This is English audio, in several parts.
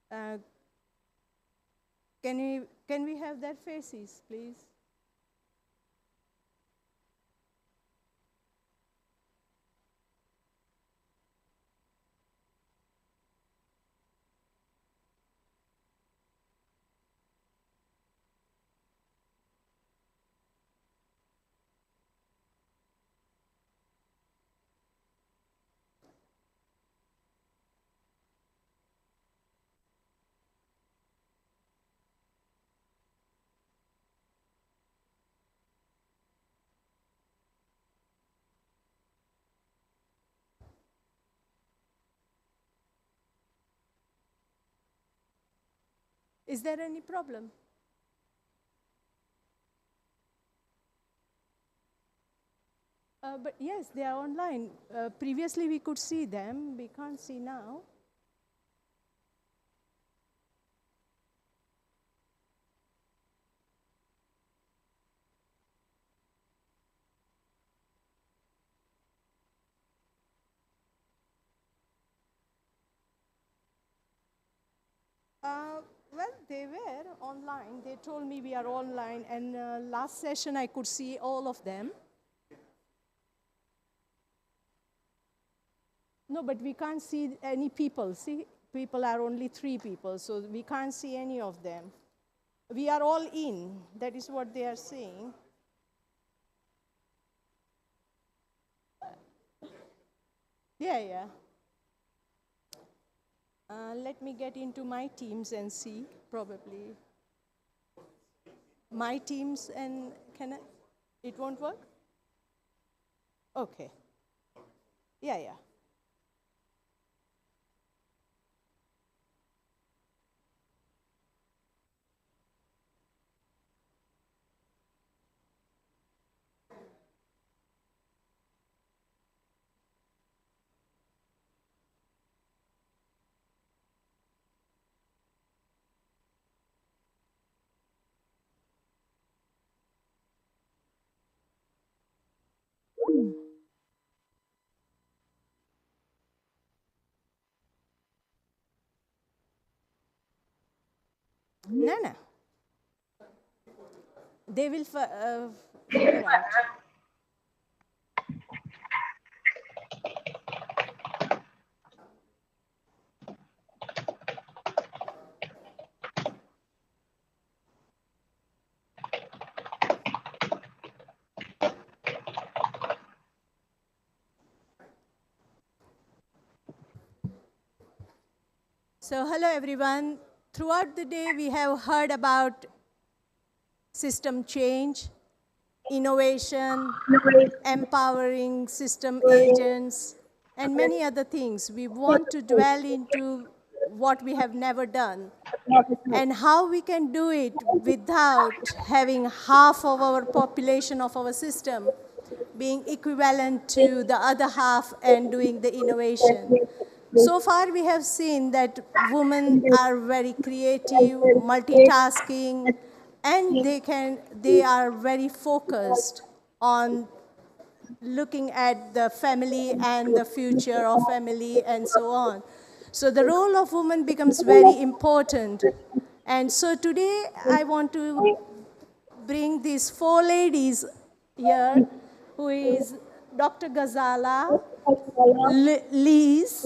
Uh, can we have their faces, please? Is there any problem? But yes, they are online. Previously, we could see them. We can't see now. Well, they were online. They told me we are online, and last session I could see all of them. No, but we can't see any people. See, people are only 3 people, so we can't see any of them. We are all in. That is what they are saying. Yeah, yeah. Let me get into my Teams and see, probably. My Teams and can I? It won't work? Okay. Yeah, yeah. No, no. They will figure out. So hello, everyone. Throughout the day, we have heard about system change, innovation, empowering system agents, and many other things. We want to dwell into what we have never done and how we can do it without having half of our population of our system being equivalent to the other half and doing the innovation. So far, we have seen that women are very creative, multitasking, and they are very focused on looking at the family and the future of family and so on. So the role of women becomes very important. And so today I want to bring these 4 ladies here, who is Dr. Ghazala, Liz,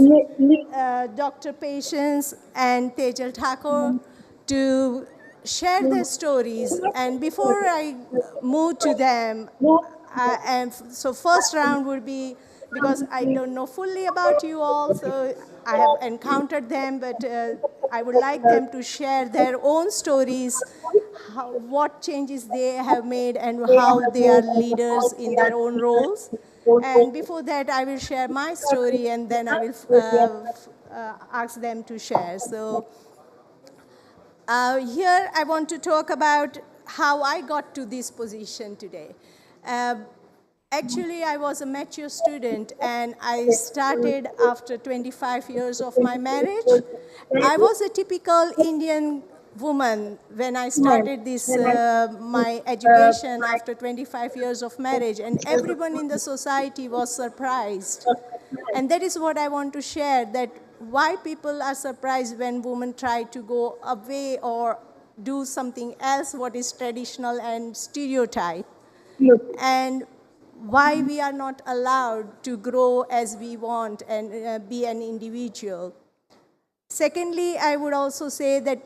Dr. Patience, and Tejal Thakur, to share their stories. And before I move to them, and so first round would be, because I don't know fully about you all, so I have encountered them, but I would like them to share their own stories, what changes they have made and how they are leaders in their own roles. And before that, I will share my story, and then I will ask them to share. So here I want to talk about how I got to this position today. Actually, I was a mature student, and I started after 25 years of my marriage. I was a typical Indian woman when I started this, my education after 25 years of marriage, and everyone in the society was surprised. And that is what I want to share, that why people are surprised when women try to go away or do something else what is traditional and stereotype, and why we are not allowed to grow as we want and be an individual. Secondly, I would also say that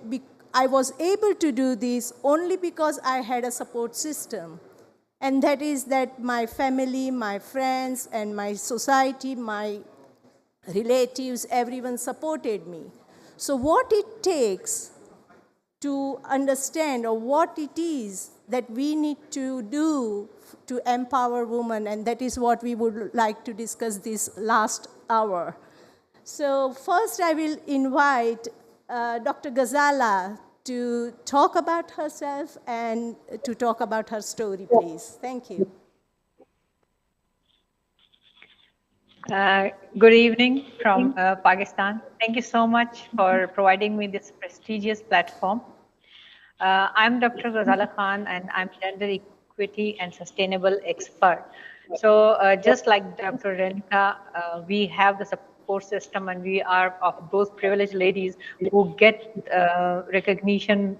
I was able to do this only because I had a support system. And that is that my family, my friends, and my society, my relatives, everyone supported me. So what it takes to understand, or what it is that we need to do to empower women, and that is what we would like to discuss this last hour. So first I will invite Dr. Ghazala to talk about herself and to talk about her story, please. Thank you. Good evening from Pakistan. Thank you so much for providing me this prestigious platform. I'm Dr. Ghazala Khan, and I'm gender equity and sustainable expert. So just like Dr. Renika, we have the support system, and we are of those privileged ladies who get recognition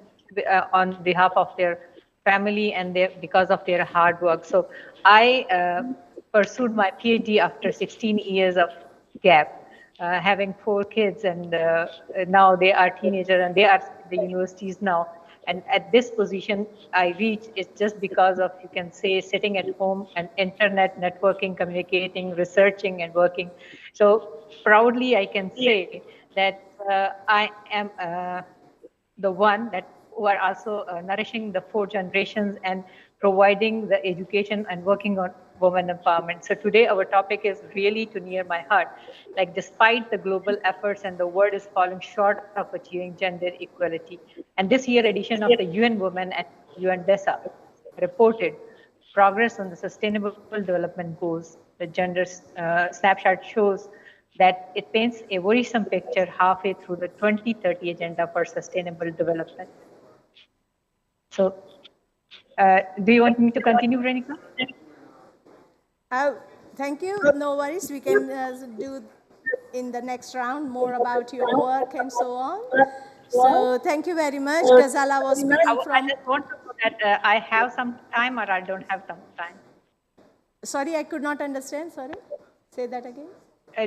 on behalf of their family and because of their hard work. So I pursued my PhD after 16 years of gap, having 4 kids, and now they are teenagers and they are at the universities now. And at this position I reached is just because of, you can say, sitting at home and internet, networking, communicating, researching, and working. So proudly I can say that I am the one that who are also nourishing the 4 generations and providing the education and working on women empowerment. So today our topic is really too near my heart. Like, despite the global efforts and the world is falling short of achieving gender equality. And this year edition of the UN Women and UN DESA reported progress on the Sustainable Development Goals. The gender snapshot shows that it paints a worrisome picture halfway through the 2030 Agenda for Sustainable Development. So, do you want me to continue, Renika? Thank you. No worries. We can do in the next round more about your work and so on. So thank you very much. Ghazala was speaking from... I just want to know that I have some time or I don't have some time. Sorry, I could not understand. Sorry. Say that again.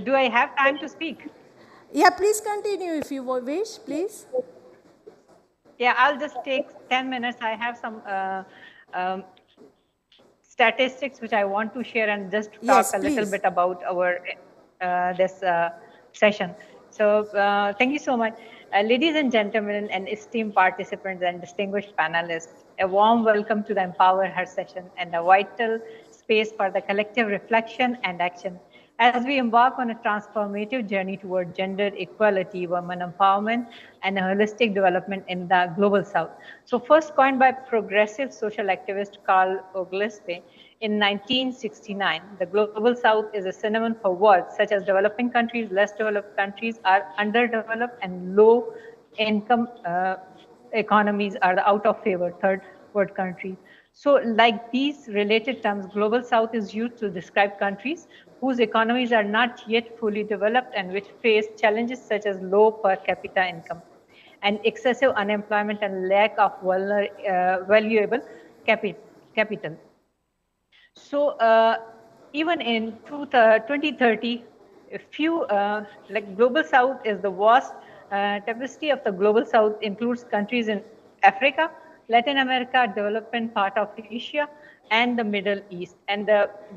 Do I have time to speak? Yeah, please continue if you wish, please. Yeah, I'll just take 10 minutes. I have some statistics which I want to share and just talk a little bit about our this session. So thank you so much. Ladies and gentlemen and esteemed participants and distinguished panelists, a warm welcome to the Empower Her session and a vital space for the collective reflection and action as we embark on a transformative journey toward gender equality, women empowerment, and a holistic development in the Global South. So first coined by progressive social activist Carl Oglesby in 1969, the Global South is a synonym for words such as developing countries, less developed countries are underdeveloped, and low income economies are the out of favor, third world countries. So like these related terms, Global South is used to describe countries whose economies are not yet fully developed and which face challenges such as low per capita income and excessive unemployment and lack of valuable capital. So even in 2030, a few, like Global South is the vast diversity of the Global South includes countries in Africa, Latin America, developing part of Asia, and the Middle East. And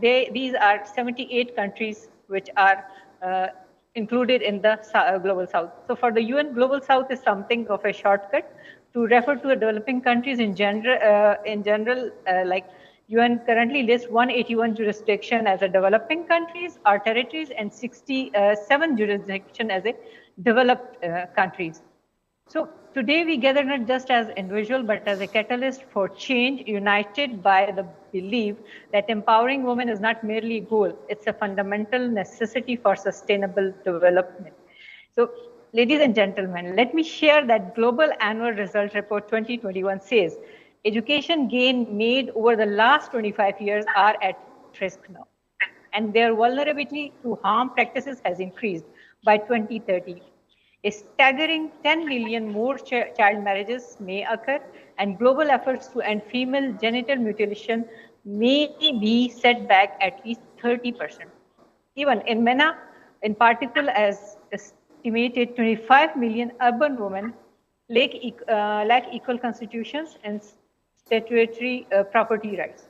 these are 78 countries which are included in the Global South. So for the UN, Global South is something of a shortcut to refer to developing countries in general, like UN currently lists 181 jurisdictions as a developing countries or territories and 67 jurisdictions as a developed countries. So today we gather not just as individual but as a catalyst for change, united by the belief that empowering women is not merely a goal, it's a fundamental necessity for sustainable development. So ladies and gentlemen, let me share that Global Annual Result Report 2021 says, education gain made over the last 25 years are at risk now, and their vulnerability to harm practices has increased. by 2030. A staggering 10 million more child marriages may occur, and global efforts to end female genital mutilation may be set back at least 30%. Even in MENA, in particular, as estimated 25 million urban women lack equal constitutions and statutory property rights.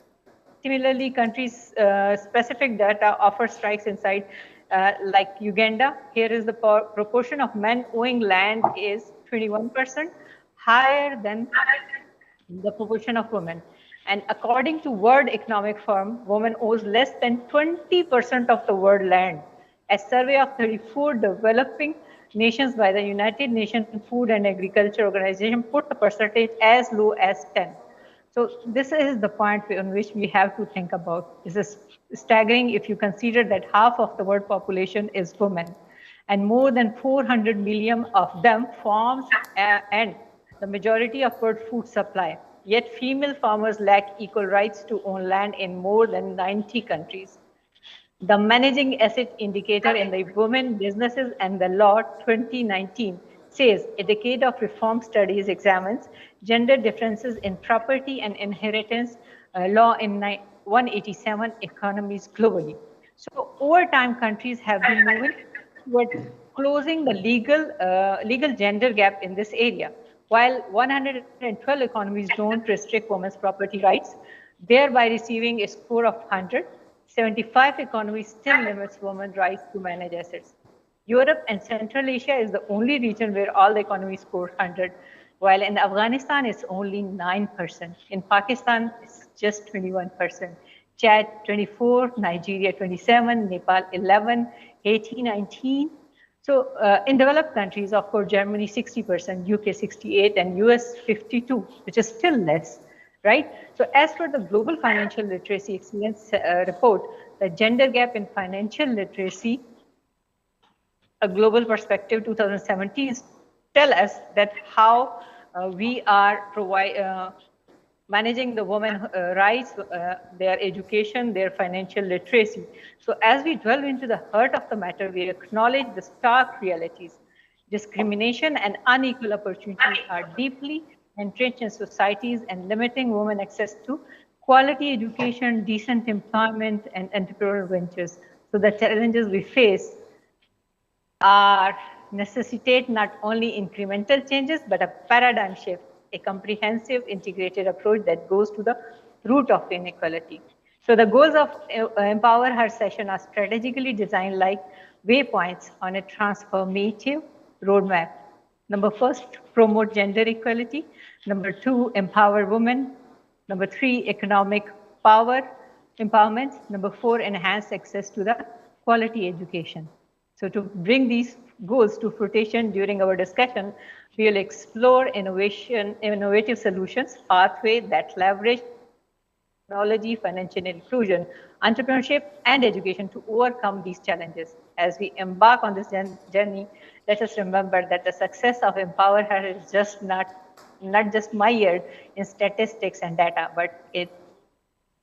Similarly, countries-specific data offer strikes inside, like Uganda. Here is the proportion of men owing land is 21%, higher than the proportion of women. And according to World Economic Forum, women owes less than 20% of the world land. A survey of 34 developing nations by the United Nations Food and Agriculture Organization put the percentage as low as 10. So this is the point on which we have to think about. This is staggering if you consider that half of the world population is women, and more than 400 million of them forms and the majority of world food supply. Yet female farmers lack equal rights to own land in more than 90 countries. The Managing Asset Indicator in the Women, Businesses and the Law 2019 says a decade of reform studies examines gender differences in property and inheritance law in 187 economies globally. So over time, countries have been moving toward closing the legal gender gap in this area. While 112 economies don't restrict women's property rights, thereby receiving a score of 100, 75 economies still limits women's rights to manage assets. Europe and Central Asia is the only region where all the economies score 100, while in Afghanistan it's only 9%. In Pakistan, it's just 21%. Chad, 24, Nigeria, 27, Nepal, 11, Haiti, 19. So in developed countries, of course, Germany, 60%, UK, 68, and US, 52, which is still less, right? So as per the Global Financial Literacy Excellence report, the gender gap in financial literacy, a global perspective 2017, tell us that how we are managing the women's rights, their education, their financial literacy. So as we delve into the heart of the matter, we acknowledge the stark realities. Discrimination and unequal opportunities are deeply entrenched in societies and limiting women access to quality education, decent employment, and entrepreneurial ventures. So the challenges we face are necessitate not only incremental changes, but a paradigm shift, a comprehensive integrated approach that goes to the root of inequality. So the goals of Empower Her session are strategically designed like waypoints on a transformative roadmap. Number first, promote gender equality. Number two, empower women. Number three, economic power empowerment. Number four, enhance access to the quality education. So to bring these goals to fruition during our discussion, we will explore innovative solutions, pathways that leverage technology, financial inclusion, entrepreneurship, and education to overcome these challenges. As we embark on this journey, let us remember that the success of Empower Her is just not just mired in statistics and data, but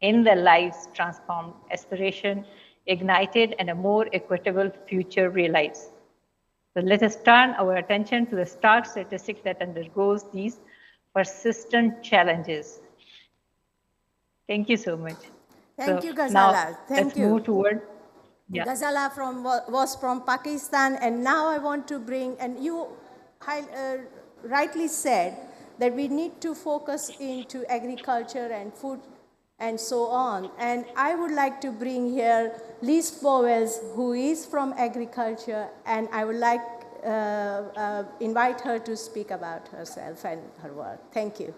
in the lives transformed, aspiration ignited, and a more equitable future realized. So let us turn our attention to the stark statistic that undergoes these persistent challenges. Thank you so much. Thank you, Ghazala. Let's move toward. Yeah. Ghazala was from Pakistan, and now I want to bring, and you rightly said that we need to focus into agriculture and food and so on. And I would like to bring here Liz Bowles, who is from agriculture, and I would like invite her to speak about herself and her work. Thank you.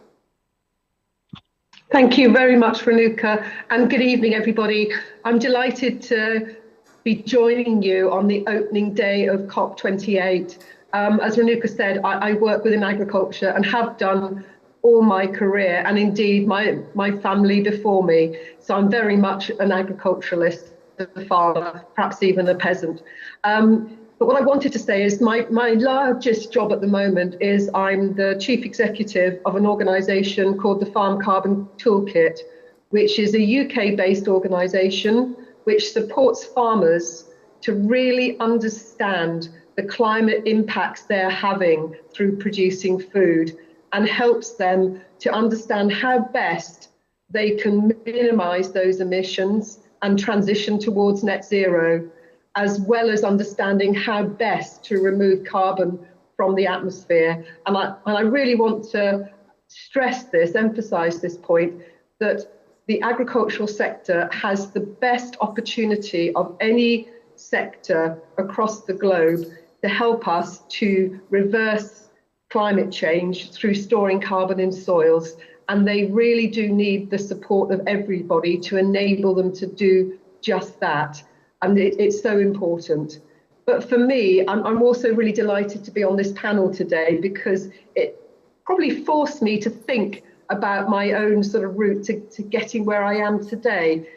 Thank you very much, Renuka, and good evening, everybody. I'm delighted to be joining you on the opening day of COP28. As Renuka said, I work within agriculture and have done all my career, and indeed my family before me. So I'm very much an agriculturalist, a farmer, perhaps even a peasant. But what I wanted to say is my largest job at the moment is I'm the chief executive of an organisation called the Farm Carbon Toolkit, which is a UK-based organisation which supports farmers to really understand the climate impacts they're having through producing food, and helps them to understand how best they can minimize those emissions and transition towards net zero, as well as understanding how best to remove carbon from the atmosphere. And I really want to stress this, emphasize this point, that the agricultural sector has the best opportunity of any sector across the globe to help us to reverse climate change through storing carbon in soils. And they really do need the support of everybody to enable them to do just that. And it's so important. But for me, I'm also really delighted to be on this panel today, because it probably forced me to think about my own sort of route to getting where I am today.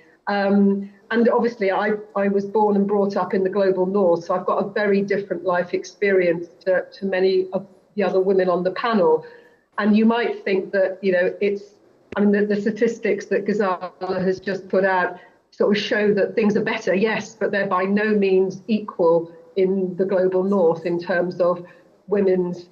And obviously, I was born and brought up in the global north, so I've got a very different life experience to many of the other women on the panel. And you might think that, you know, the statistics that Ghazala has just put out sort of show that things are better, yes, but they're by no means equal in the global north in terms of women's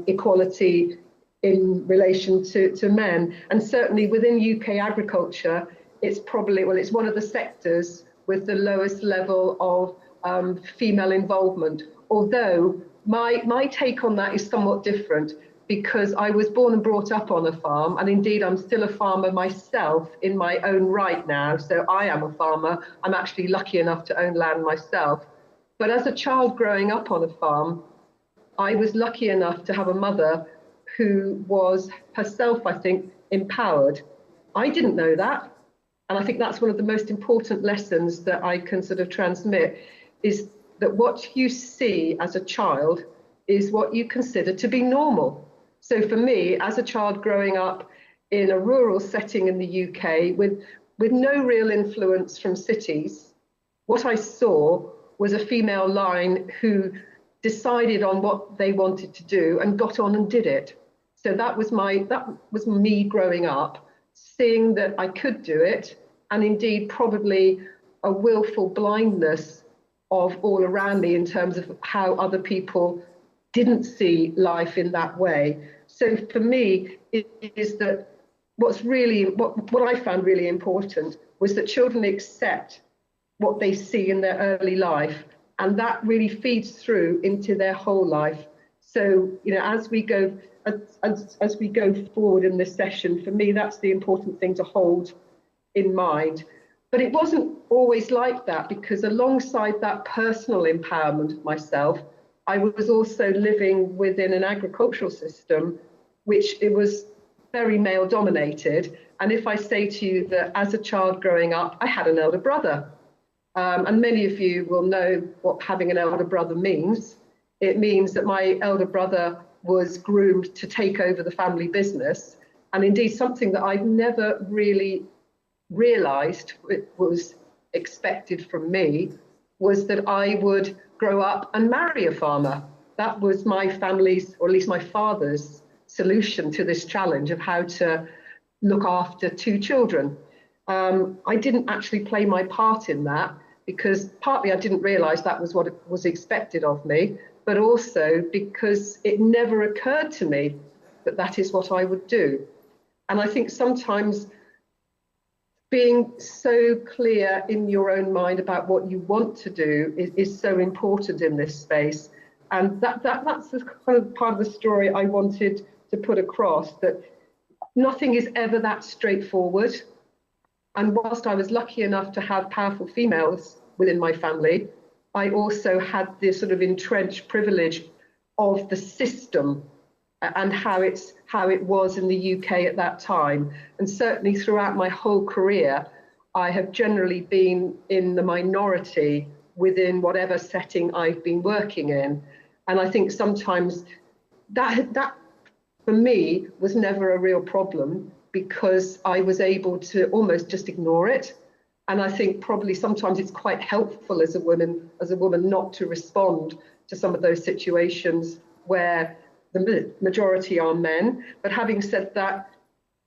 equality in relation to men. And certainly within UK agriculture, it's probably, well, it's one of the sectors with the lowest level of female involvement. Although my take on that is somewhat different, because I was born and brought up on a farm, and indeed I'm still a farmer myself in my own right now. So I am a farmer. I'm actually lucky enough to own land myself. But as a child growing up on a farm, I was lucky enough to have a mother who was herself, I think, empowered. I didn't know that. And I think that's one of the most important lessons that I can sort of transmit, is that what you see as a child is what you consider to be normal. So for me, as a child growing up in a rural setting in the UK with no real influence from cities, what I saw was a female line who decided on what they wanted to do and got on and did it. So that was me growing up, seeing that I could do it, and indeed probably a willful blindness of all around me in terms of how other people didn't see life in that way. So for me, it is that what I found really important was that children accept what they see in their early life, and that really feeds through into their whole life. So, you know, as we go forward in this session, for me, that's the important thing to hold in mind. But it wasn't always like that, because alongside that personal empowerment of myself, I was also living within an agricultural system, which it was very male dominated. And if I say to you that as a child growing up, I had an elder brother, and many of you will know what having an elder brother means. It means that my elder brother was groomed to take over the family business. And indeed, something that I've never really realized was expected from me was that I would grow up and marry a farmer. That was my family's, or at least my father's, solution to this challenge of how to look after two children. I didn't actually play my part in that, because partly I didn't realize that was what was expected of me, but also because it never occurred to me that that is what I would do. And I think sometimes being so clear in your own mind about what you want to do is so important in this space. And that's the kind of part of the story I wanted to put across, that nothing is ever that straightforward. And whilst I was lucky enough to have powerful females within my family, I also had this sort of entrenched privilege of the system and how it was in the UK at that time. And certainly throughout my whole career, I have generally been in the minority within whatever setting I've been working in. And I think sometimes that for me was never a real problem, because I was able to almost just ignore it. And I think probably sometimes it's quite helpful as a woman not to respond to some of those situations where the majority are men. But having said that,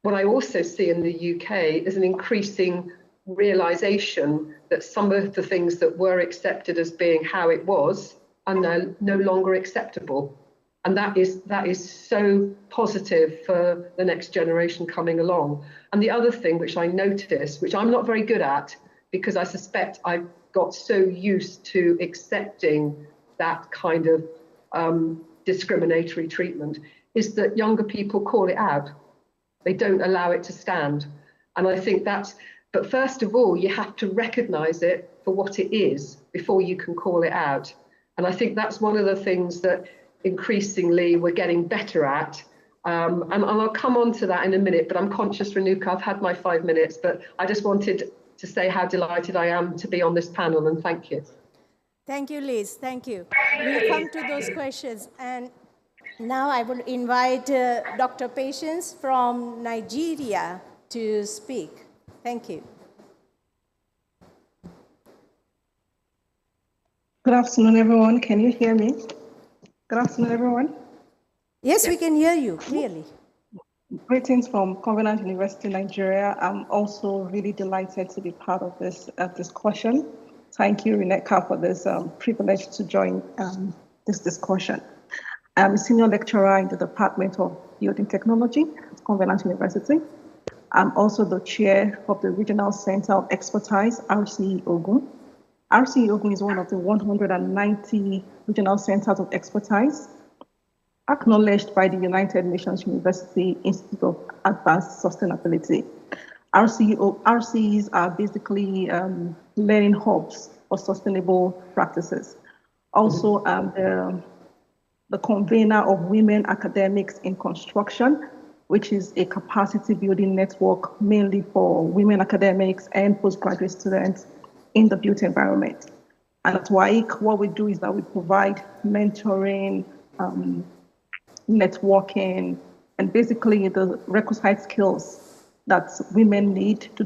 what I also see in the UK is an increasing realization that some of the things that were accepted as being how it was are no longer acceptable. And that is so positive for the next generation coming along. And the other thing which I noticed, which I'm not very good at, because I suspect I got so used to accepting that kind of discriminatory treatment, is that younger people call it out. They don't allow it to stand. And I think but first of all, you have to recognize it for what it is before you can call it out. And I think that's one of the things that increasingly we're getting better at. And I'll come on to that in a minute, but I'm conscious, Renuka, I've had my 5 minutes, but I just wanted to say how delighted I am to be on this panel, and thank you. Thank you, Liz. Thank you. We'll come to those questions. And now I will invite Dr. Patience from Nigeria to speak. Thank you. Good afternoon, everyone. Can you hear me? Good afternoon, everyone. Yes, we can hear you clearly. Greetings from Covenant University, Nigeria. I'm also really delighted to be part of this discussion. Thank you, Rebecca, for this privilege to join this discussion. I'm a senior lecturer in the Department of Building Technology at Covenant University. I'm also the chair of the Regional Center of Expertise, RCE Ogun. RCE Ogun is one of the 190 regional centers of expertise acknowledged by the United Nations University Institute of Advanced Sustainability. RCEs are basically learning hubs for sustainable practices. Also, the convener of Women Academics in Construction, which is a capacity building network mainly for women academics and postgraduate students in the built environment. And at WAIC, what we do is that we provide mentoring, networking, and basically the requisite skills that women need to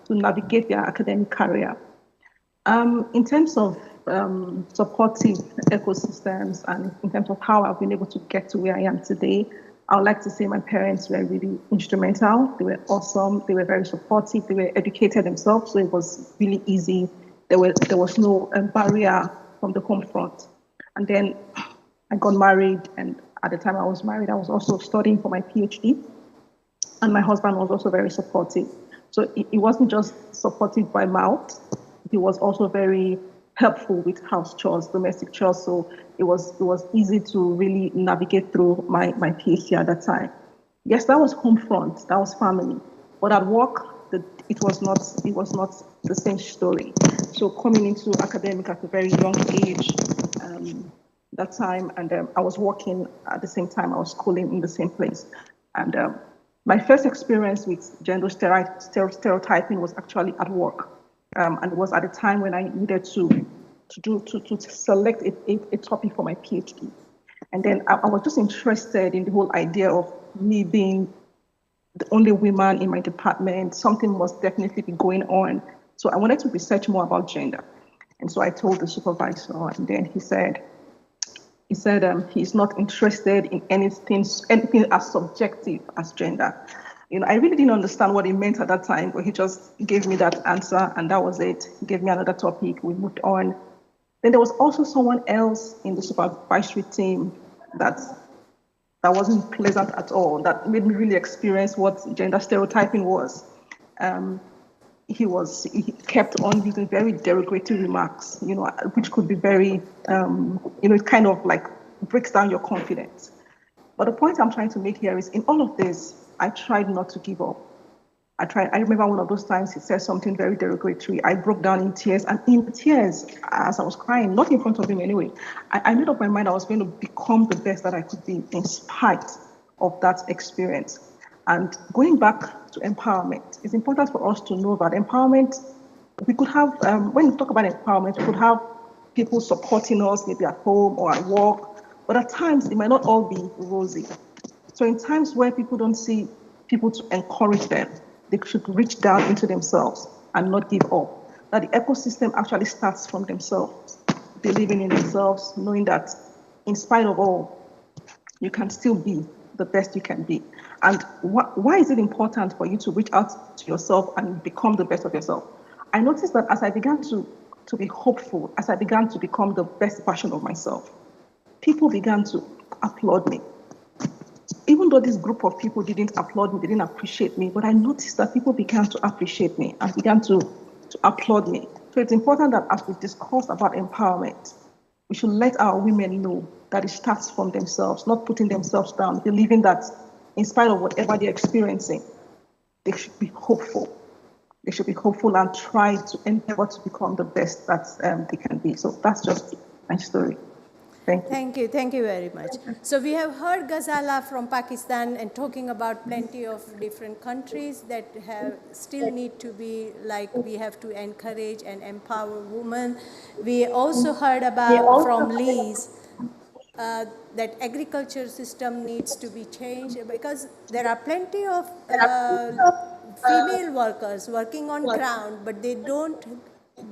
navigate their academic career. In terms of supportive ecosystems and in terms of how I've been able to get to where I am today, I would like to say my parents were really instrumental. They were awesome. They were very supportive. They were educated themselves, so it was really easy. There was no barrier from the home front. And then I got married, and at the time I was married, I was also studying for my PhD, and my husband was also very supportive. So it wasn't just supportive by mouth, he was also very helpful with house chores, domestic chores. So it was easy to really navigate through my PhD at that time. Yes, that was home front, that was family. But at work, it was not the same story. So coming into academic at a very young age, that time, and I was working at the same time, I was schooling in the same place. And my first experience with gender stereotyping was actually at work. And it was at a time when I needed to select a topic for my PhD. And then I was just interested in the whole idea of me being the only woman in my department. Something must definitely be going on. So I wanted to research more about gender. And so I told the supervisor, and then he said he's not interested in anything as subjective as gender. I really didn't understand what he meant at that time, but he just gave me that answer, and that was it. He gave me another topic, we moved on. Then there was also someone else in the supervisory team that wasn't pleasant at all, that made me really experience what gender stereotyping was. He kept on using very derogatory remarks, which could be very, it kind of like breaks down your confidence. But the point I'm trying to make here is, in all of this, I tried not to give up. I remember one of those times he said something very derogatory. I broke down in tears, and in tears, as I was crying, not in front of him anyway, I made up my mind I was going to become the best that I could be in spite of that experience. And going back to empowerment, it's important for us to know that empowerment, we could have, when we talk about empowerment, we could have people supporting us, maybe at home or at work, but at times it might not all be rosy. So in times where people don't see people to encourage them, they should reach down into themselves and not give up. That the ecosystem actually starts from themselves, believing in themselves, knowing that in spite of all, you can still be the best you can be. And why is it important for you to reach out to yourself and become the best of yourself? I noticed that as I began to to be hopeful as I began to become the best version of myself. People began to applaud me. Even though this group of people didn't applaud me, they didn't appreciate me, but I noticed that people began to appreciate me and began to applaud me. So it's important that as we discuss about empowerment, we should let our women know that it starts from themselves, not putting themselves down, believing that in spite of whatever they're experiencing, they should be hopeful. They should be hopeful and try to endeavor to become the best that they can be. So that's just my story. Thank you. Thank you very much. So we have heard Ghazala from Pakistan and talking about plenty of different countries that still need to be, like, we have to encourage and empower women. We also heard about from Liz that agriculture system needs to be changed, because there are plenty of female workers working on ground, but they don't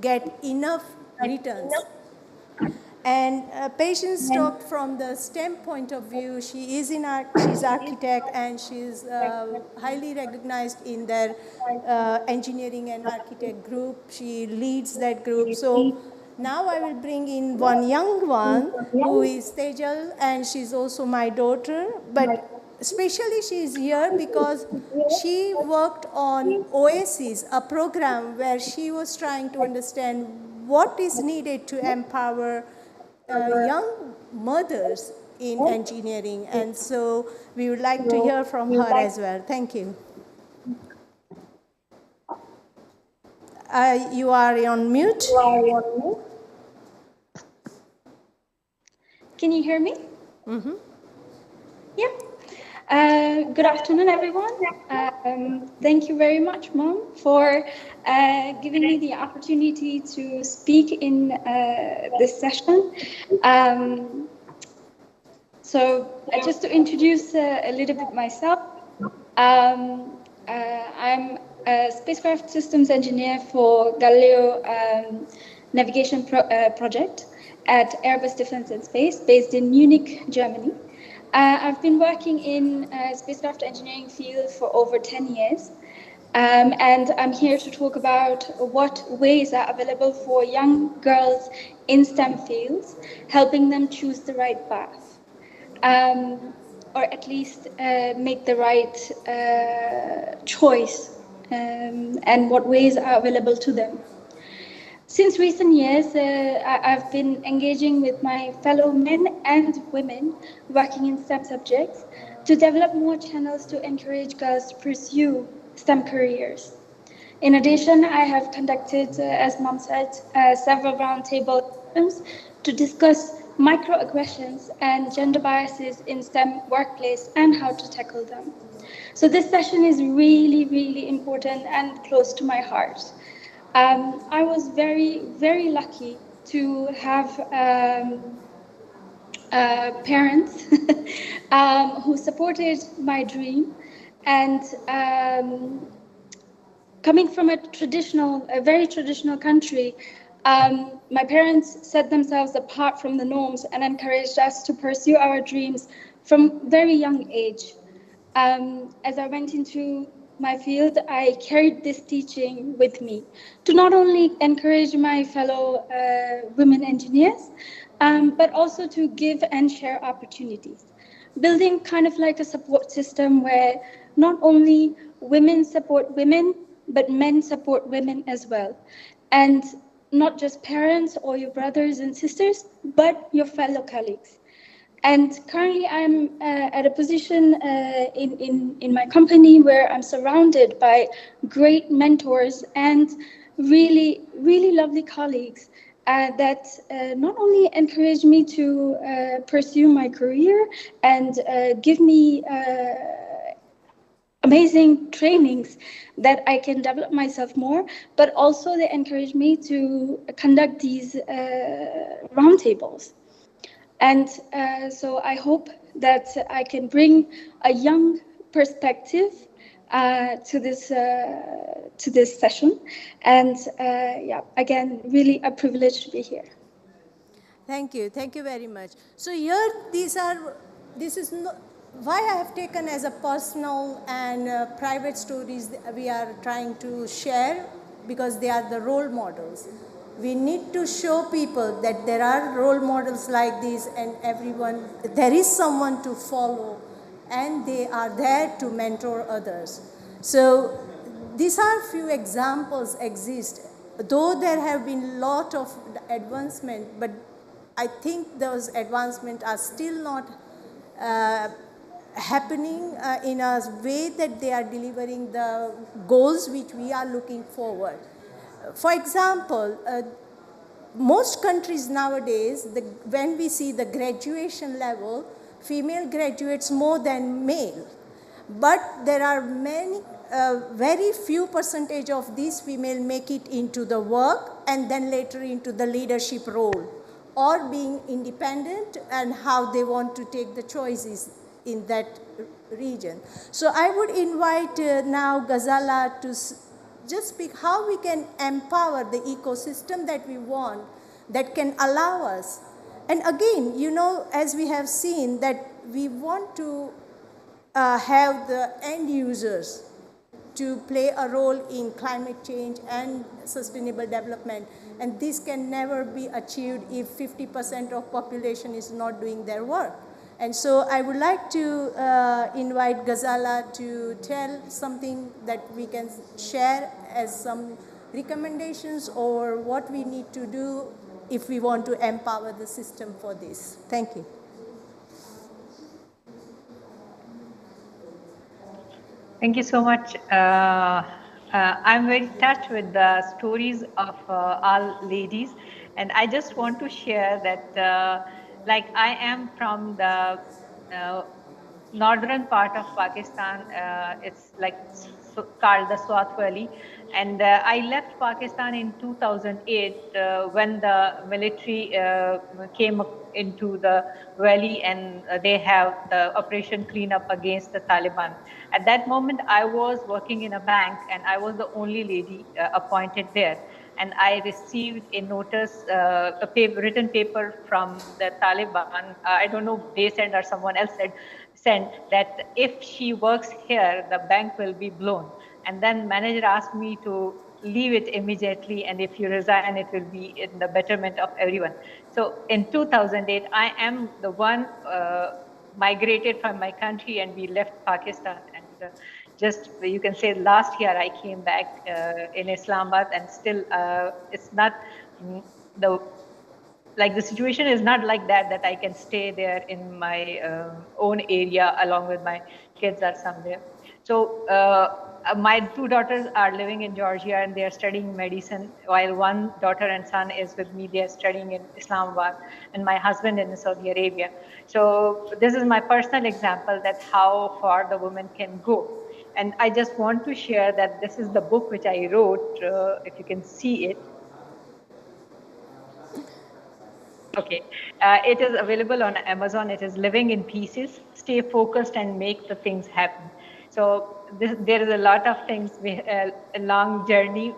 get enough returns. And Patience talked from the STEM point of view. She is she's architect, and she's highly recognized in their engineering and architect group. She leads that group. So now I will bring in one young one who is Tejal, and she's also my daughter. But especially she is here because she worked on Oasis, a program where she was trying to understand what is needed to empower young mothers in engineering, and so we would like to hear from her as well. Thank you. You are on mute. Can you hear me? Mm-hmm. Yep. Good afternoon, everyone. Thank you very much, Mom, for giving me the opportunity to speak in this session. So just to introduce a little bit myself, I'm a spacecraft systems engineer for Galileo navigation project at Airbus Defence and Space, based in Munich, Germany. I've been working in spacecraft engineering field for over 10 years, and I'm here to talk about what ways are available for young girls in STEM fields, helping them choose the right path, or at least make the right choice, and what ways are available to them. Since recent years, I've been engaging with my fellow men and women working in STEM subjects to develop more channels to encourage girls to pursue STEM careers. In addition, I have conducted, as Mom said, several roundtable sessions to discuss microaggressions and gender biases in STEM workplace and how to tackle them. So this session is really, really important and close to my heart. I was very, very lucky to have parents who supported my dream, and coming from a very traditional country, my parents set themselves apart from the norms and encouraged us to pursue our dreams from very young age. As I went into my field, I carried this teaching with me to not only encourage my fellow women engineers, but also to give and share opportunities, building kind of like a support system where not only women support women, but men support women as well. And not just parents or your brothers and sisters, but your fellow colleagues. And currently I'm at a position in my company where I'm surrounded by great mentors and really, really lovely colleagues that not only encourage me to pursue my career and give me amazing trainings that I can develop myself more, but also they encourage me to conduct these roundtables. And so I hope that I can bring a young perspective to this session. And yeah, again, really a privilege to be here. Thank you very much. So here, this is not, why I have taken as a personal and private stories we are trying to share, because they are the role models. We need to show people that there are role models like this, and everyone, there is someone to follow, and they are there to mentor others. So these are few examples exist, though there have been a lot of advancement, but I think those advancements are still not happening in a way that they are delivering the goals which we are looking forward. For example, most countries nowadays, when we see the graduation level, female graduates more than male. But there are many, very few percentage of these female make it into the work and then later into the leadership role, or being independent and how they want to take the choices in that region. So I would invite now Ghazala to just speak how we can empower the ecosystem that we want, that can allow us. And again, you know, as we have seen, that we want to have the end users to play a role in climate change and sustainable development. And this can never be achieved if 50% of population is not doing their work. And so I would like to invite Ghazala to tell something that we can share as some recommendations or what we need to do if we want to empower the system for this. Thank you. Thank you so much. I'm very touched with the stories of all ladies, and I just want to share that like I am from the northern part of Pakistan. It's like called the Swat Valley, and I left Pakistan in 2008 when the military came into the valley, and they have the operation cleanup against the Taliban. At that moment, I was working in a bank, and I was the only lady appointed there. And I received a notice, written paper from the Taliban. I don't know, they sent or someone else sent that if she works here, the bank will be blown. And then manager asked me to leave it immediately, and if you resign, it will be in the betterment of everyone. So in 2008, I am the one migrated from my country, and we left Pakistan. And just, you can say, last year I came back in Islamabad, and still it's not the situation is not like that I can stay there in my own area along with my kids or somewhere. So my two daughters are living in Georgia, and they are studying medicine, while one daughter and son is with me. They are studying in Islamabad, and my husband in Saudi Arabia. So this is my personal example that how far the woman can go. And I just want to share that this is the book which I wrote, if you can see it. Okay, it is available on Amazon. It is Living in Pieces, Stay Focused and Make the Things Happen. So there is a lot of things, a long journey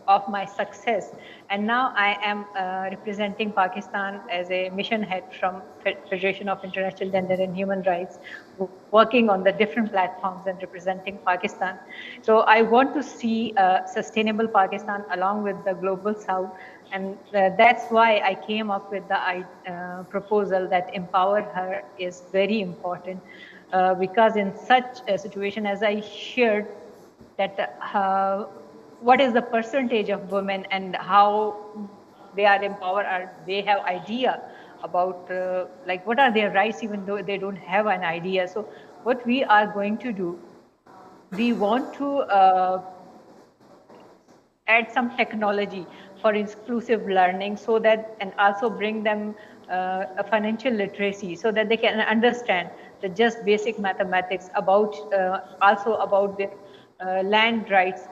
of my success. And now I am representing Pakistan as a mission head from Federation of International Gender and Human Rights, working on the different platforms and representing Pakistan. So I want to see a sustainable Pakistan along with the global South. And that's why I came up with the proposal that empower her is very important. Because in such a situation, as I shared, that what is the percentage of women and how they are empowered, or they have idea about like what are their rights, even though they don't have an idea. So what we are going to do, we want to add some technology for inclusive learning, so that, and also bring them a financial literacy, so that they can understand the just basic mathematics about also about the land rights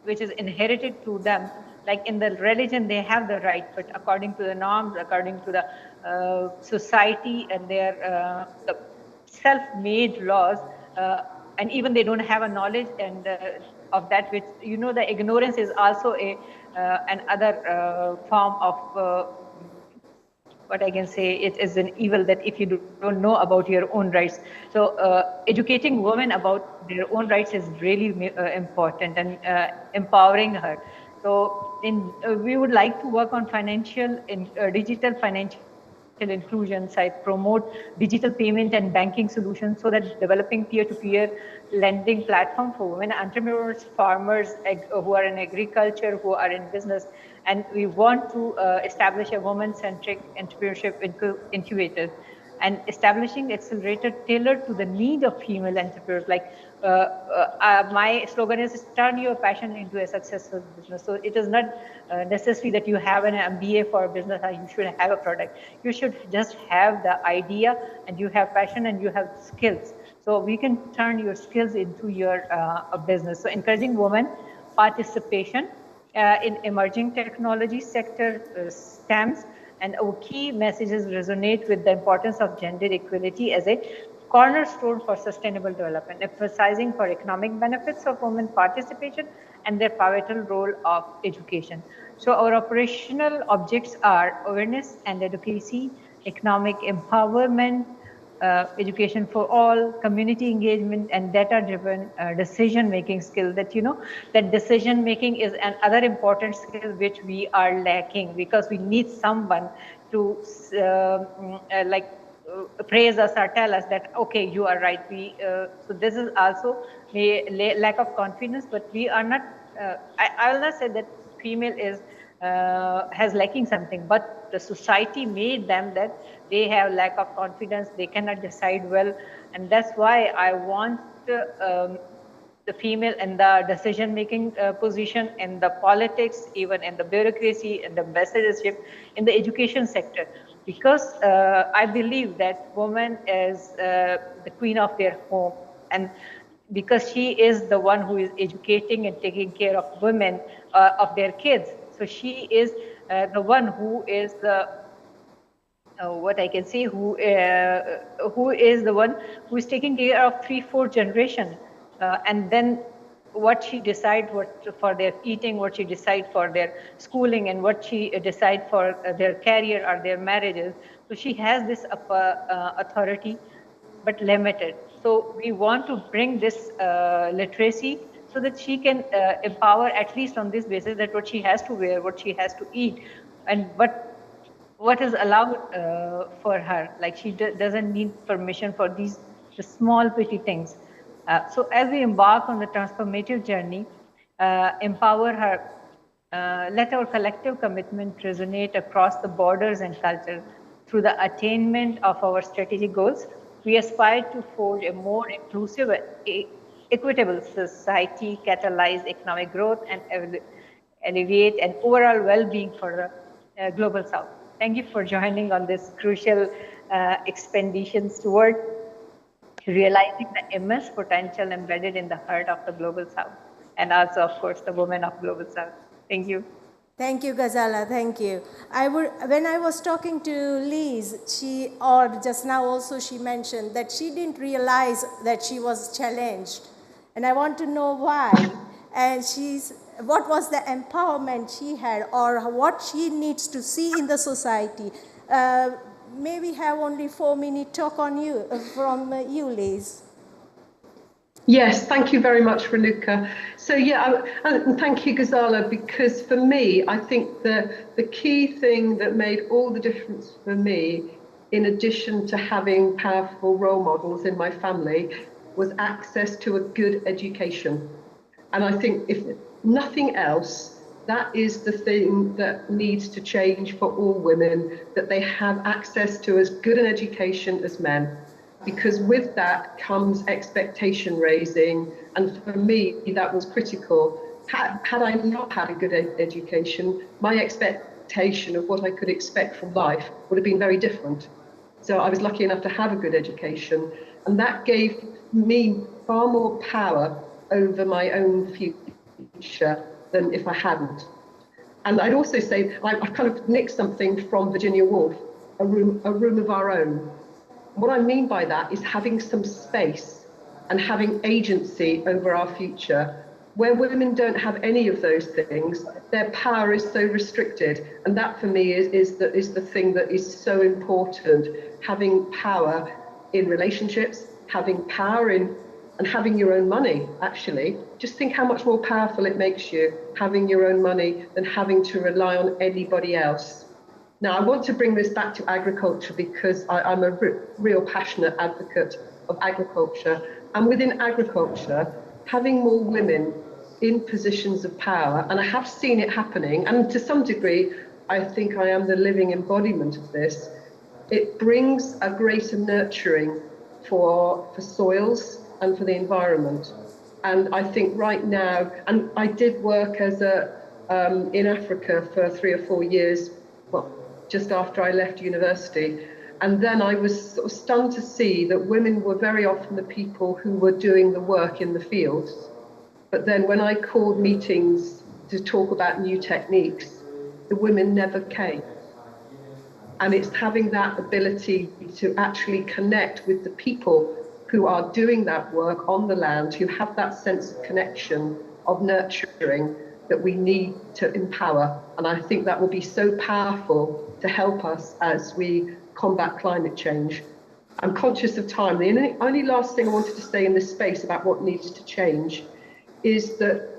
which is inherited to them. Like in the religion, they have the right, but according to the norms, according to the society and their the self-made laws, and even they don't have a knowledge and of that, which, you know, the ignorance is also another form of what I can say, it is an evil, that if you don't know about your own rights. So educating women about their own rights is really important, and empowering her. So we would like to work on digital financial inclusion site, promote digital payment and banking solutions so that developing peer-to-peer lending platform for women entrepreneurs, farmers who are in agriculture, who are in business. And we want to establish a woman-centric entrepreneurship incubator and establishing accelerator tailored to the need of female entrepreneurs. Like my slogan is turn your passion into a successful business. So it is not necessary that you have an MBA for a business or you should have a product. You should just have the idea and you have passion and you have skills. So we can turn your skills into your business. So encouraging women participation in emerging technology sector, STEMs, and our key messages resonate with the importance of gender equality as a cornerstone for sustainable development, emphasizing for economic benefits of women participation and their pivotal role of education. So our operational objects are awareness and advocacy, economic empowerment, education for all, community engagement, and data-driven decision-making skill. That decision-making is another important skill which we are lacking, because we need someone to praise us or tell us that, okay, you are right. So this is also a lack of confidence, but we are not, I will not say that female has lacking something, but the society made them that they have lack of confidence, they cannot decide well. And that's why I want the female in the decision-making position, in the politics, even in the bureaucracy, in the ambassadorship, in the education sector. Because I believe that woman is the queen of their home. And because she is the one who is educating and taking care of women, of their kids. So she is the one who is the, what I can say, who is the one who is taking care of 3-4 generation, and then what she decide for their eating, what she decide for their schooling, and what she decide for their career or their marriages. So she has this authority, but limited. So we want to bring this literacy so that she can empower, at least on this basis, that what she has to wear, what she has to eat, and what is allowed for her. Like she doesn't need permission for the small petty things. So as we embark on the transformative journey, empower her, let our collective commitment resonate across the borders and culture. Through the attainment of our strategic goals, we aspire to forge a more inclusive, equitable society, catalyze economic growth, and alleviate an overall well-being for the global South. Thank you for joining on this crucial expeditions toward realizing the immense potential embedded in the heart of the global South, and also, of course, the women of global South. Thank you. Thank you, Ghazala. Thank you. When I was talking to Liz, just now also she mentioned that she didn't realize that she was challenged. And I want to know why. And what was the empowerment she had, or what she needs to see in the society. May we have only 4-minute talk on from you, Liz? Yes, thank you very much, Renuka. So yeah, and thank you, Ghazala, because for me, I think the key thing that made all the difference for me, in addition to having powerful role models in my family, was access to a good education. And I think if nothing else, that is the thing that needs to change for all women, that they have access to as good an education as men. Because with that comes expectation raising. And for me, that was critical. Had I not had a good education, my expectation of what I could expect from life would have been very different. So I was lucky enough to have a good education. And that gave me far more power over my own future than if I hadn't. And I'd also say, I've kind of nicked something from Virginia Woolf, a room of our own. What I mean by that is having some space and having agency over our future. Where women don't have any of those things, their power is so restricted. And that for me is the thing that is so important. Having power in relationships, having power in and having your own money, actually. Just think how much more powerful it makes you having your own money than having to rely on anybody else. Now, I want to bring this back to agriculture because I'm a real passionate advocate of agriculture. And within agriculture, having more women in positions of power, and I have seen it happening, and to some degree, I think I am the living embodiment of this, it brings a greater nurturing for soils and for the environment. And I think right now, and I did work as in Africa for 3 or 4 years, well, just after I left university. And then I was sort of stunned to see that women were very often the people who were doing the work in the fields. But then when I called meetings to talk about new techniques, the women never came. And it's having that ability to actually connect with the people who are doing that work on the land, who have that sense of connection, of nurturing, that we need to empower. And I think that will be so powerful to help us as we combat climate change. I'm conscious of time. The only last thing I wanted to say in this space about what needs to change is that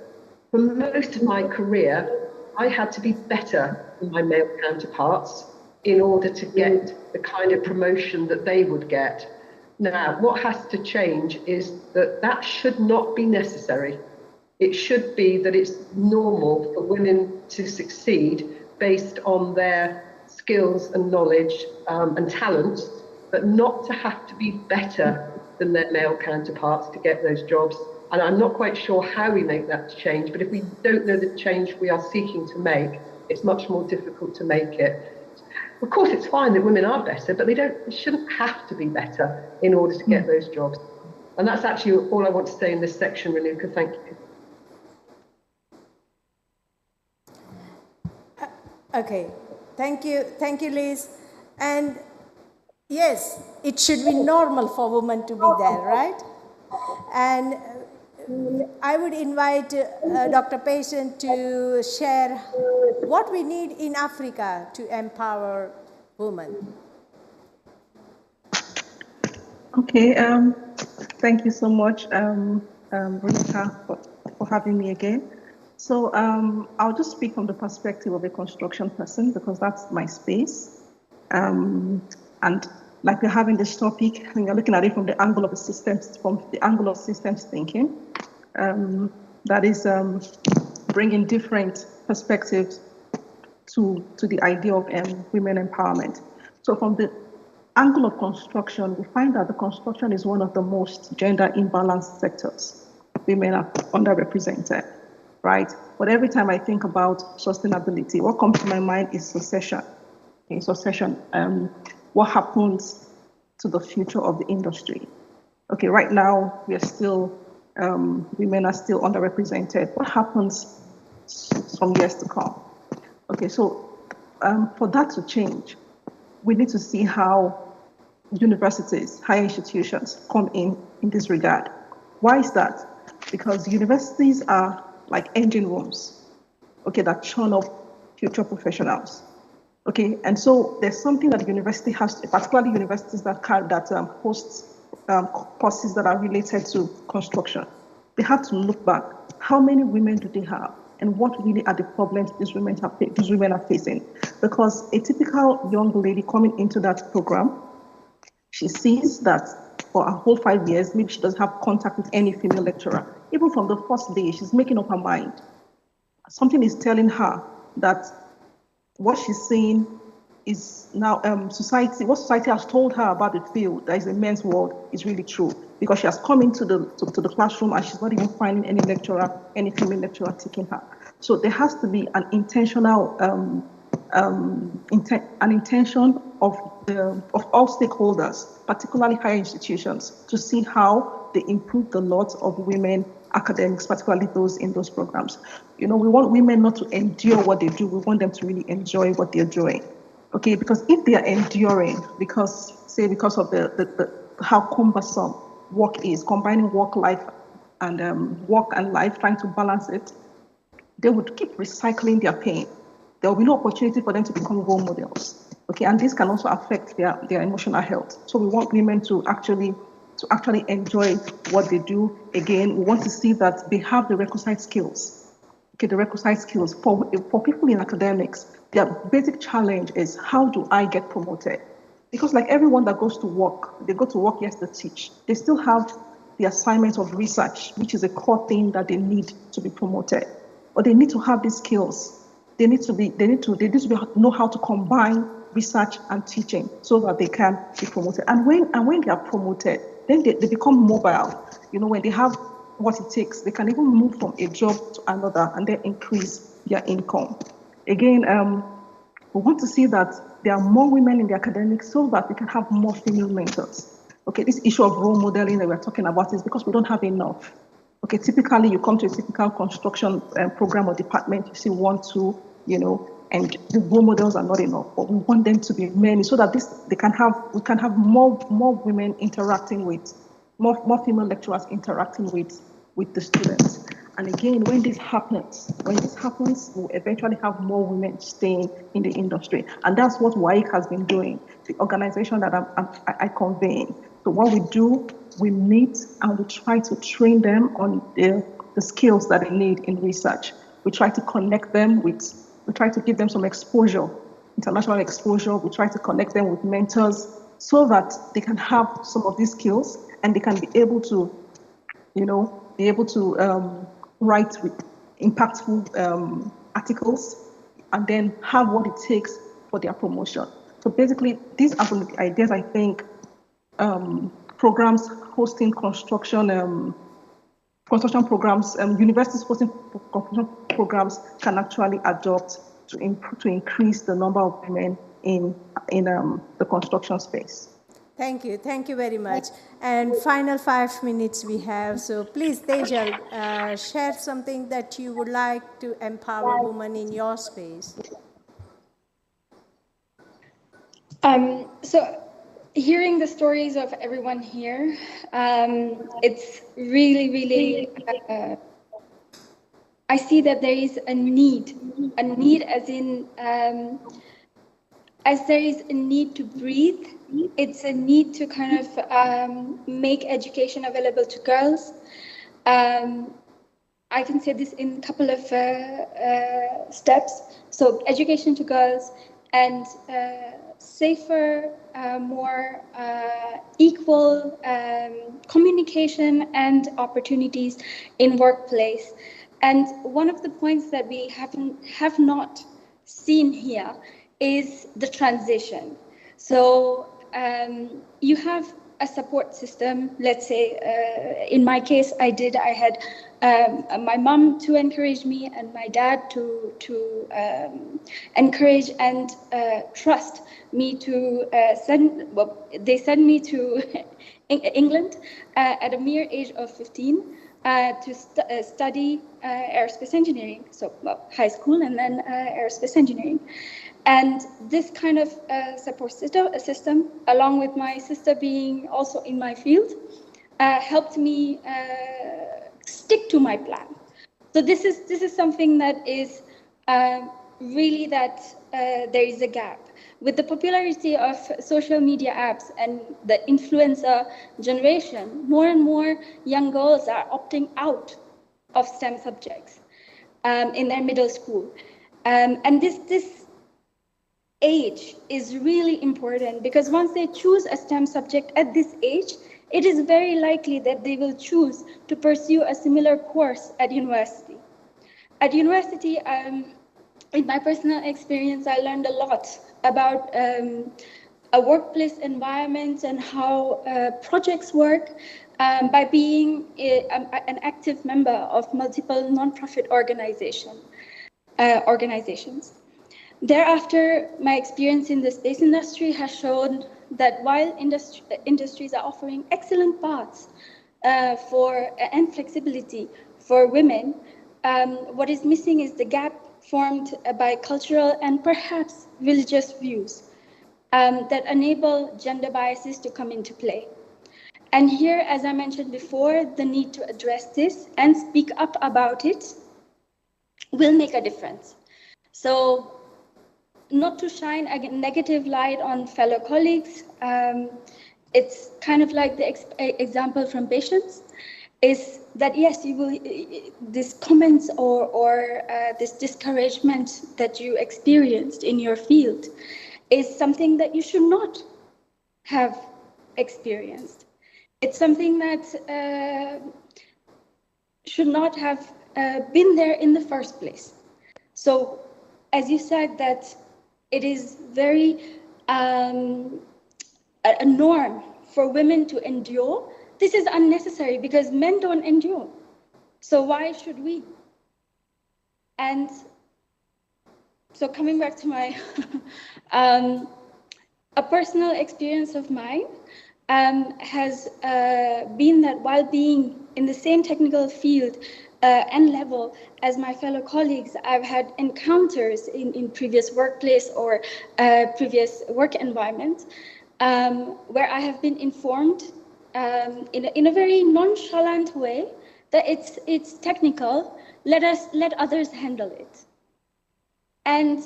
for most of my career, I had to be better than my male counterparts in order to get the kind of promotion that they would get. Now, what has to change is that that should not be necessary. It should be that it's normal for women to succeed based on their skills and knowledge and talents, but not to have to be better than their male counterparts to get those jobs. And I'm not quite sure how we make that change, but if we don't know the change we are seeking to make, it's much more difficult to make it. Of course, it's fine that women are better, but they shouldn't have to be better in order to get those jobs. And that's actually all I want to say in this section, Renuka. Thank you. Okay, thank you, Liz. And yes, it should be normal for women to be there, right? And I would invite Dr. Patient to share what we need in Africa to empower women. Okay, thank you so much, Rita, for having me again. So I'll just speak from the perspective of a construction person because that's my space. And like we're having this topic, and you're looking at it from the angle of the systems, from the angle of systems thinking, that is bringing different perspectives to the idea of women empowerment. So from the angle of construction, we find that the construction is one of the most gender imbalanced sectors. Women are underrepresented, right? But every time I think about sustainability, what comes to my mind is succession. Okay, succession, what happens to the future of the industry? Okay, right now, we are still, women are still underrepresented. What happens from years to come? Okay, so for that to change, we need to see how universities, higher institutions come in this regard. Why is that? Because universities are like engine rooms, okay, that churn up future professionals. Okay, and so there's something that the university has, particularly universities that host courses that are related to construction. They have to look back. How many women do they have? And what really are the problems these women are facing? Because a typical young lady coming into that program, she sees that for a whole 5 years, maybe she doesn't have contact with any female lecturer. Even from the first day, she's making up her mind. Something is telling her that what she's seeing is now what society has told her about the field, that is a men's world, is really true. Because she has come into the classroom and she's not even finding any female lecturer taking her. So there has to be an intentional, an intention of all stakeholders, particularly higher institutions, to see how they improve the lot of women academics, particularly those in those programs. You know, we want women not to endure what they do, we want them to really enjoy what they're doing. Okay, because if they are enduring, because of the how cumbersome work is, combining work and life, trying to balance it, they would keep recycling their pain. There will be no opportunity for them to become role models. Okay, and this can also affect their emotional health. So we want women to actually to actually enjoy what they do. Again, we want to see that they have the requisite skills. Okay, the requisite skills. For people in academics, their basic challenge is, how do I get promoted? Because like everyone that goes to work, they go to work, yes, they teach. They still have the assignment of research, which is a core thing that they need to be promoted. But they need to have these skills. They need to know how to combine research and teaching so that they can be promoted. And when they are promoted, then they become mobile. You know, when they have what it takes, they can even move from a job to another and then increase their income. Again, we want to see that there are more women in the academics so that we can have more female mentors. Okay, this issue of role modeling that we're talking about is because we don't have enough. Okay, typically you come to a typical construction program or department, you see 1, 2, you know, and the role models are not enough. But we want them to be many so that we can have more women interacting with, more female lecturers interacting with the students. And again, when this happens, we'll eventually have more women staying in the industry. And that's what WAIC has been doing, the organization that I convene. So what we do, we meet and we try to train them on the skills that they need in research. We try to connect them we try to give them some exposure, international exposure. We try to connect them with mentors so that they can have some of these skills and they can be able to, write impactful articles and then have what it takes for their promotion. So basically, these are some of the ideas I think programs hosting construction programs, universities hosting construction programs can actually adopt to increase the number of women in the construction space. Thank you very much. And final 5 minutes we have. So please, Tejal, share something that you would like to empower women in your space. So hearing the stories of everyone here, it's really, I see that there is a need as in, as there is a need to breathe, it's a need to kind of make education available to girls. I can say this in a couple of steps. So education to girls and safer, more equal communication and opportunities in workplace. And one of the points that we have not seen here is the transition. So you have a support system. Let's say, in my case, I had my mom to encourage me and my dad to encourage and trust me to they sent me to England at a mere age of 15 to study aerospace engineering. So high school and then aerospace engineering. And this kind of support system, along with my sister being also in my field, helped me stick to my plan. So this is something that is really that there is a gap. With the popularity of social media apps and the influencer generation, more and more young girls are opting out of STEM subjects in their middle school. And this age is really important because once they choose a STEM subject at this age, it is very likely that they will choose to pursue a similar course at university. At university, in my personal experience, I learned a lot about a workplace environment and how projects work by being an active member of multiple non-profit organizations. Thereafter, my experience in the space industry has shown that while industries are offering excellent paths and flexibility for women, what is missing is the gap formed by cultural and perhaps religious views that enable gender biases to come into play. And here, as I mentioned before, the need to address this and speak up about it will make a difference. So, not to shine a negative light on fellow colleagues, it's kind of like the example from patients, is that yes, you will, this comments or this discouragement that you experienced in your field is something that you should not have experienced. It's something that should not have been there in the first place. So, as you said, that it is very a norm for women to endure. This is unnecessary because men don't endure. So why should we? And so coming back to my a personal experience of mine has been that while being in the same technical field and level as my fellow colleagues, I've had encounters in previous workplace or previous work environments where I have been informed in a very nonchalant way that it's technical, let others handle it. And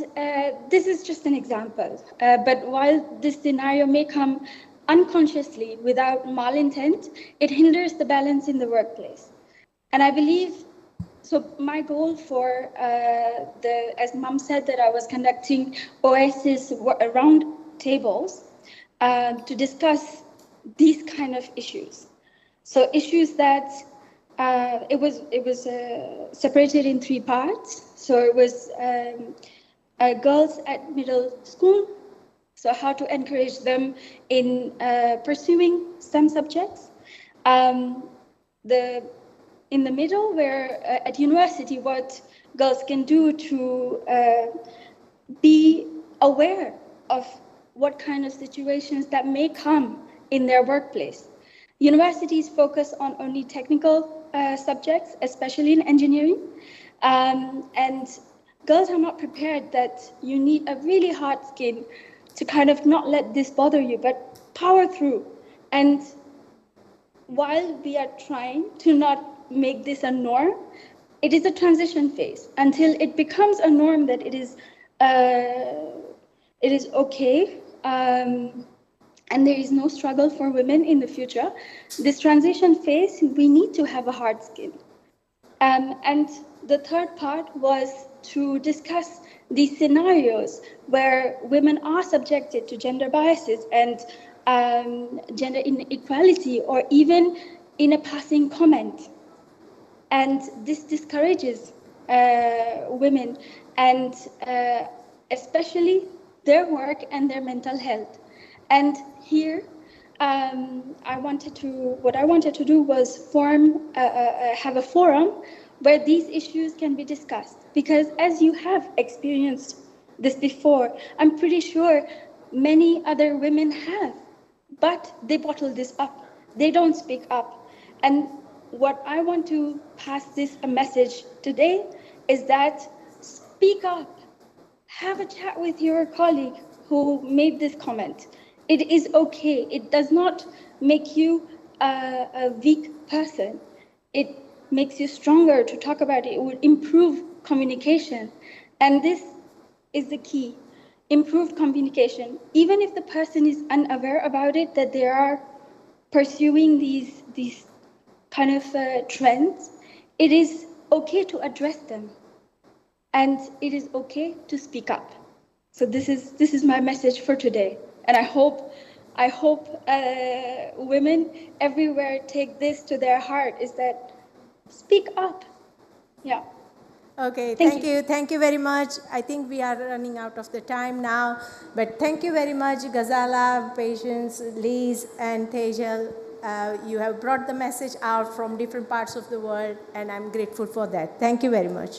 this is just an example. But while this scenario may come unconsciously without malintent, it hinders the balance in the workplace. And I believe, so my goal for as Mom said, that I was conducting OSIS round tables to discuss these kind of issues. So issues that it was separated in 3 parts. So it was girls at middle school. So how to encourage them in pursuing STEM subjects. In the middle, where at university, what girls can do to be aware of what kind of situations that may come in their workplace. Universities focus on only technical subjects, especially in engineering, and girls are not prepared that you need a really hard skin to kind of not let this bother you, but power through. And while we are trying to not make this a norm, it is a transition phase until it becomes a norm that it is okay, and there is no struggle for women in the future. This transition phase, we need to have a hard skin. And the third part was to discuss these scenarios where women are subjected to gender biases and gender inequality, or even in a passing comment. And this discourages women and especially their work and their mental health. And here, what I wanted to do was have a forum where these issues can be discussed. Because as you have experienced this before, I'm pretty sure many other women have, but they bottle this up. They don't speak up. And what I want to pass this a message today is that speak up. Have a chat with your colleague who made this comment. It is okay. It does not make you a weak person. It makes you stronger to talk about it. It would improve communication. And this is the key. Improved communication. Even if the person is unaware about it, that they are pursuing these kind of trends, it is okay to address them. And it is okay to speak up. So this is my message for today. And I hope women everywhere take this to their heart, is that speak up. Yeah. Okay, thank you very much. I think we are running out of the time now, but thank you very much, Ghazala, Patience, Liz, and Tejal. You have brought the message out from different parts of the world, and I'm grateful for that. Thank you very much.